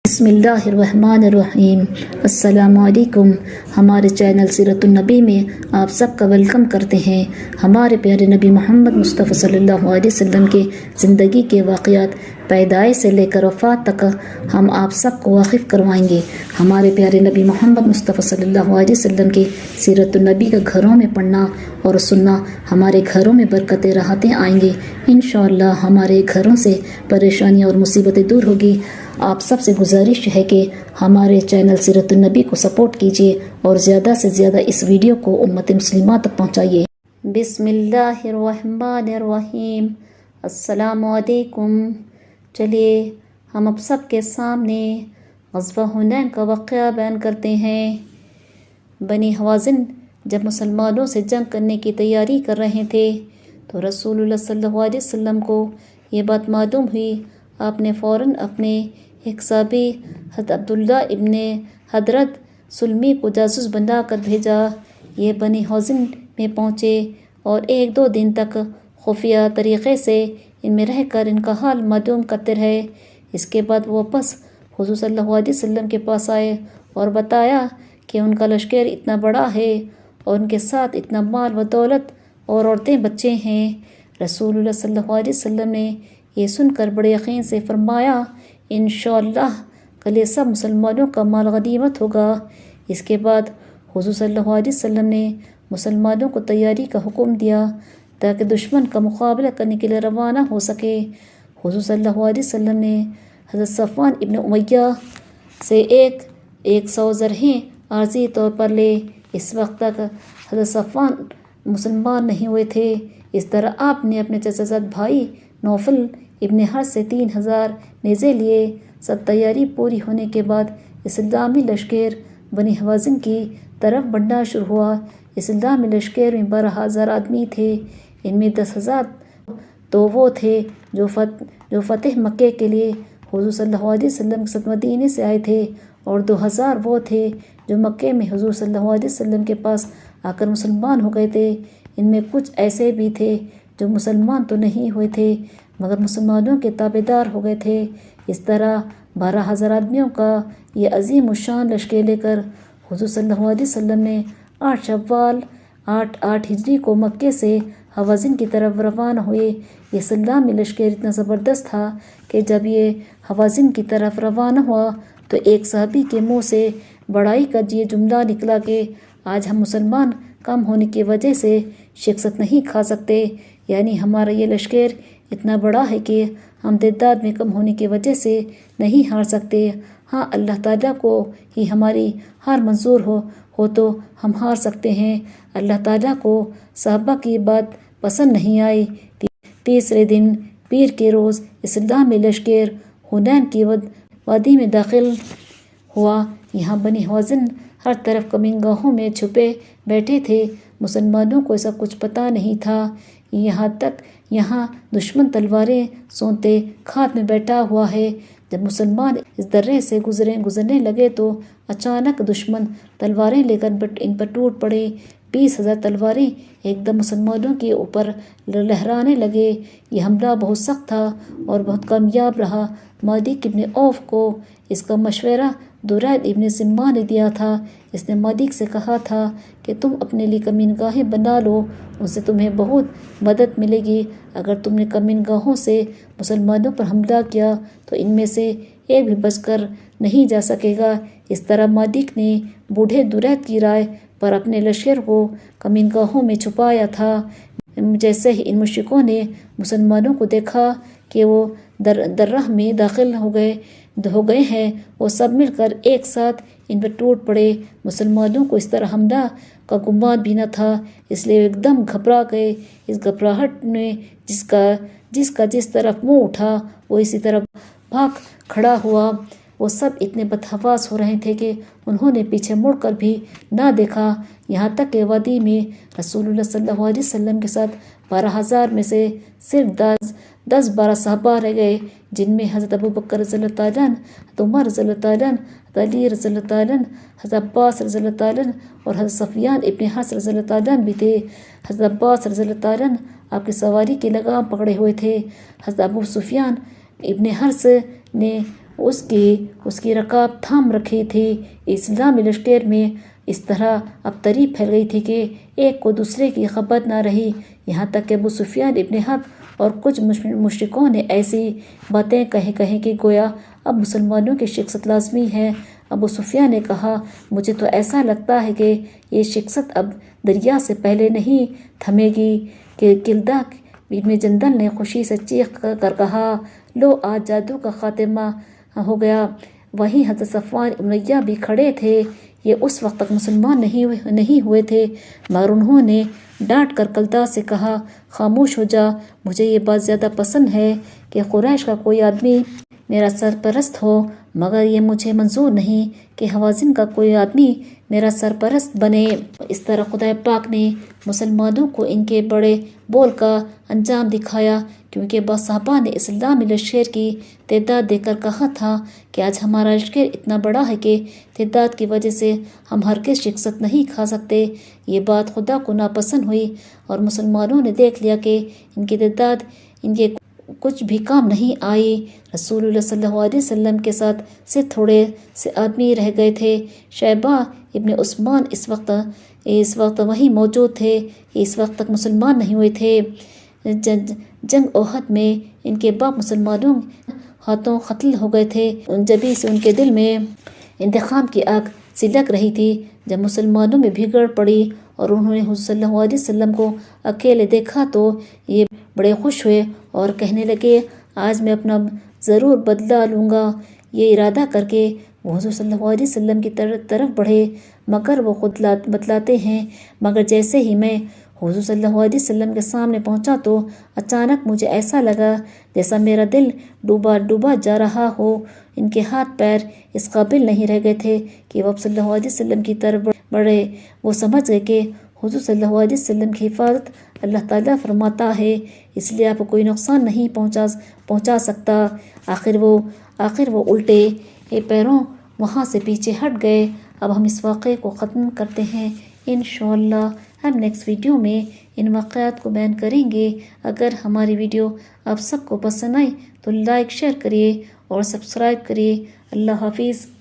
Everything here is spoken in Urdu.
بسم اللہ الرحمن الرحیم۔ السلام علیکم۔ ہمارے چینل سیرت النبی میں آپ سب کا ویلکم کرتے ہیں۔ ہمارے پیارے نبی محمد مصطفیٰ صلی اللہ علیہ وسلم کے زندگی کے واقعات پیدائش سے لے کر وفات تک ہم آپ سب کو واقف کروائیں گے۔ ہمارے پیارے نبی محمد مصطفیٰ صلی اللہ علیہ وسلم کے سیرت النبی کا گھروں میں پڑھنا اور سننا ہمارے گھروں میں برکتیں راحتیں آئیں گے۔ انشاءاللہ ہمارے گھروں سے پریشانیاں اور مصیبتیں دور ہوگی۔ آپ سب سے گزارش ہے کہ ہمارے چینل سیرت النبی کو سپورٹ کیجیے اور زیادہ سے زیادہ اس ویڈیو کو امت مسلمہ تک پہنچائیے۔ بسم اللہ الرحمن الرحیم۔ السلام علیکم۔ چلیے ہم اب سب کے سامنے غزوہ حنین کا واقعہ بیان کرتے ہیں۔ بنی حوازن جب مسلمانوں سے جنگ کرنے کی تیاری کر رہے تھے تو رسول اللہ صلی اللہ علیہ وسلم کو یہ بات معلوم ہوئی۔ آپ نے فوراً اپنے ایک صحابی حضرت عبداللہ ابن حضرت سلمی کو جاسوس بنا کر بھیجا۔ یہ بنی حوازن میں پہنچے اور 1-2 دن تک خفیہ طریقے سے ان میں رہ کر ان کا حال معلوم کرتے رہے۔ اس کے بعد وہ واپس حضور صلی اللہ علیہ وسلم کے پاس آئے اور بتایا کہ ان کا لشکر اتنا بڑا ہے اور ان کے ساتھ اتنا مال و دولت اور عورتیں بچے ہیں۔ رسول اللہ صلی اللہ علیہ وسلم نے یہ سن کر بڑے یقین سے فرمایا، انشاءاللہ کل یہ سب مسلمانوں کا مال غنیمت ہوگا۔ اس کے بعد حضور صلی اللہ علیہ وسلم نے مسلمانوں کو تیاری کا حکم دیا تاکہ دشمن کا مقابلہ کرنے کے لیے روانہ ہو سکے۔ حضور صلی اللہ علیہ وسلم نے حضرت صفوان ابن امیہ سے 100 زرہیں عارضی طور پر لے۔ اس وقت تک حضرت صفوان مسلمان نہیں ہوئے تھے۔ اس طرح آپ نے اپنے چچا زاد بھائی نوفل ابن حارث سے 3000 نیزے لیے۔ سب تیاری پوری ہونے کے بعد اسلامی لشکر بنی حوازن کی طرف بڑھنا شروع ہوا۔ اسلامی لشکر میں 12,000 آدمی تھے۔ ان میں 10,000 تو وہ تھے جو فتح مکہ کے لیے حضور صلی اللہ علیہ وسلم کے ساتھ مدینے سے آئے تھے، اور 2,000 وہ تھے جو مکہ میں حضور صلی اللہ علیہ وسلم کے پاس آ کر مسلمان ہو گئے تھے۔ ان میں کچھ ایسے بھی تھے جو مسلمان تو نہیں ہوئے تھے مگر مسلمانوں کے تابع دار ہو گئے تھے۔ اس طرح 12,000 آدمیوں کا یہ عظیم الشان لشکر لے کر حضور صلی اللہ علیہ وسلم نے 8 شوال 8 ہجری کو مکے سے حوازن کی طرف روانہ ہوئے۔ یہ اسلامی لشکر اتنا زبردست تھا کہ جب یہ حوازن کی طرف روانہ ہوا تو ایک صحابی کے منہ سے بڑائی کا یہ جملہ نکلا کہ آج ہم مسلمان کم ہونے کی وجہ سے شکست نہیں کھا سکتے، یعنی ہمارا یہ لشکر اتنا بڑا ہے کہ ہم تعداد میں کم ہونے کی وجہ سے نہیں ہار سکتے۔ ہاں اللہ تعالیٰ کو ہی ہماری ہار منظور ہو تو ہم ہار سکتے ہیں۔ اللہ تعالیٰ کو صحابہ کی بات پسند نہیں آئی۔ تیسرے دن پیر کے روز اسلامی لشکر حنین کی وادی میں داخل ہوا۔ یہاں بنی حوازن ہر طرف کمینگاہوں میں چھپے بیٹھے تھے۔ مسلمانوں کو ایسا کچھ پتہ نہیں تھا۔ یہاں دشمن تلواریں سونتے کھاد میں بیٹھا ہوا ہے۔ جب مسلمان اس درے سے گزرنے لگے تو اچانک دشمن تلواریں لے کر ان پر ٹوٹ پڑے۔ 20,000 تلواریں ایک دم مسلمانوں کے اوپر لہرانے لگے۔ یہ حملہ بہت سخت تھا اور بہت کامیاب رہا۔ مالک ابن عوف کو اس کا مشورہ درید ابن سمہ نے دیا تھا۔ اس نے مالک سے کہا تھا کہ تم اپنے لیے کمین گاہیں بنا لو، ان سے تمہیں بہت مدد ملے گی۔ اگر تم نے کمین گاہوں سے مسلمانوں پر حملہ کیا تو ان میں سے ایک بھی بچ کر نہیں جا سکے گا۔ اس طرح مالک نے بوڑھے درید کی رائے پر اپنے لشکر کو کمین گاہوں میں چھپایا تھا۔ جیسے ہی ان مشرکوں نے مسلمانوں کو دیکھا کہ وہ درہ میں داخل ہو گئے ہیں، وہ سب مل کر ایک ساتھ ان پر ٹوٹ پڑے۔ مسلمانوں کو اس طرح حملہ کا گمان بھی نہ تھا، اس لیے ایک دم گھبرا گئے۔ اس گھبراہٹ میں جس کا جس طرف منہ اٹھا وہ اسی طرح بھاگ کھڑا ہوا۔ وہ سب اتنے بدحواس ہو رہے تھے کہ انہوں نے پیچھے مڑ کر بھی نہ دیکھا، یہاں تک کہ وادی میں رسول اللہ صلی اللہ علیہ وسلم کے ساتھ 12,000 میں سے صرف 10-12 صحابہ رہ گئے، جن میں حضرت ابوبکر رضی اللہ تعالیٰ عنہ، حضرت عمر رضی اللہ تعالیٰ عنہ، حضرت علی رضی اللہ تعالیٰ عنہ، حضرت عباس رضی اللہ تعالیٰ عنہ اور حضرت صفیان ابن حارث رضی اللہ تعالیٰ عنہ بھی تھے۔ حضرت عباس رضی اللہ تعالیٰ عنہ آپ کی سواری کی لگام پکڑے ہوئے تھے۔ حضرت ابو سفیان ابن حارث نے اس کی رکاب تھام رکھی تھی۔ اسلامی لشکر میں اس طرح اب تری پھیل گئی تھی کہ ایک کو دوسرے کی خبر نہ رہی، یہاں تک کہ ابو سفیان ابن حرب اور کچھ مشرکوں نے ایسی باتیں کہیں کہ گویا اب مسلمانوں کی شکست لازمی ہے۔ ابو سفیان نے کہا، مجھے تو ایسا لگتا ہے کہ یہ شکست اب دریا سے پہلے نہیں تھمے گی۔ کہ کلدہ بن جندل نے خوشی سے چیخ کر کہا، لو آج جادو کا خاتمہ ہو گیا۔ وہیں حضرت صفوان ابن امیہ بھی کھڑے تھے۔ یہ اس وقت تک مسلمان نہیں ہوئے تھے، مگر انہوں نے ڈانٹ کر کلدہ سے کہا، خاموش ہو جا، مجھے یہ بات زیادہ پسند ہے کہ قریش کا کوئی آدمی میرا سرپرست ہو، مگر یہ مجھے منظور نہیں کہ ہوازن کا کوئی آدمی میرا سرپرست بنے۔ اس طرح خدا پاک نے مسلمانوں کو ان کے بڑے بول کا انجام دکھایا، کیونکہ بعض صحابہ نے اسلامی لشکر کی تعداد دیکھ کر کہا تھا کہ آج ہمارا لشکر اتنا بڑا ہے کہ تعداد کی وجہ سے ہم ہرگز شکست نہیں کھا سکتے۔ یہ بات خدا کو ناپسند ہوئی اور مسلمانوں نے دیکھ لیا کہ ان کی تعداد ان کے کچھ بھی کام نہیں آئی۔ رسول اللہ صلی اللہ علیہ وسلم کے ساتھ صرف تھوڑے سے آدمی رہ گئے تھے۔ شیبہ ابن عثمان اس وقت وہیں موجود تھے، اس وقت تک مسلمان نہیں ہوئے تھے۔ جنگ احد میں ان کے باپ مسلمانوں ہاتھوں قتل ہو گئے تھے۔ جبھی سے ان کے دل میں انتقام کی آگ سلگ رہی تھی۔ جب مسلمانوں میں بھگڑ پڑی اور انہوں نے حضور صلی اللہ علیہ وسلم کو اکیلے دیکھا تو یہ بڑے خوش ہوئے اور کہنے لگے، آج میں اپنا ضرور بدلہ لوں گا۔ یہ ارادہ کر کے وہ حضور صلی اللہ علیہ وسلم کی طرف بڑھے، مگر وہ خود بتلاتے ہیں، مگر جیسے ہی میں حضور صلی اللہ علیہ وسلم کے سامنے پہنچا تو اچانک مجھے ایسا لگا جیسا میرا دل ڈوبا جا رہا ہو۔ ان کے ہاتھ پیر اس قابل نہیں رہ گئے تھے کہ وہ صلی اللہ علیہ وسلم کی طرف بڑھے۔ وہ سمجھ گئے کہ حضور صلی اللہ علیہ وسلم کی حفاظت اللہ تعالیٰ فرماتا ہے، اس لیے آپ کو کوئی نقصان نہیں پہنچا سکتا۔ آخر وہ الٹے پیروں وہاں سے پیچھے ہٹ گئے۔ اب ہم اس واقعے کو ختم کرتے ہیں۔ انشاءاللہ ہم نیکسٹ ویڈیو میں ان واقعات کو بیان کریں گے۔ اگر ہماری ویڈیو آپ سب کو پسند آئی تو لائک شیئر کریے اور سبسکرائب کریے۔ اللہ حافظ۔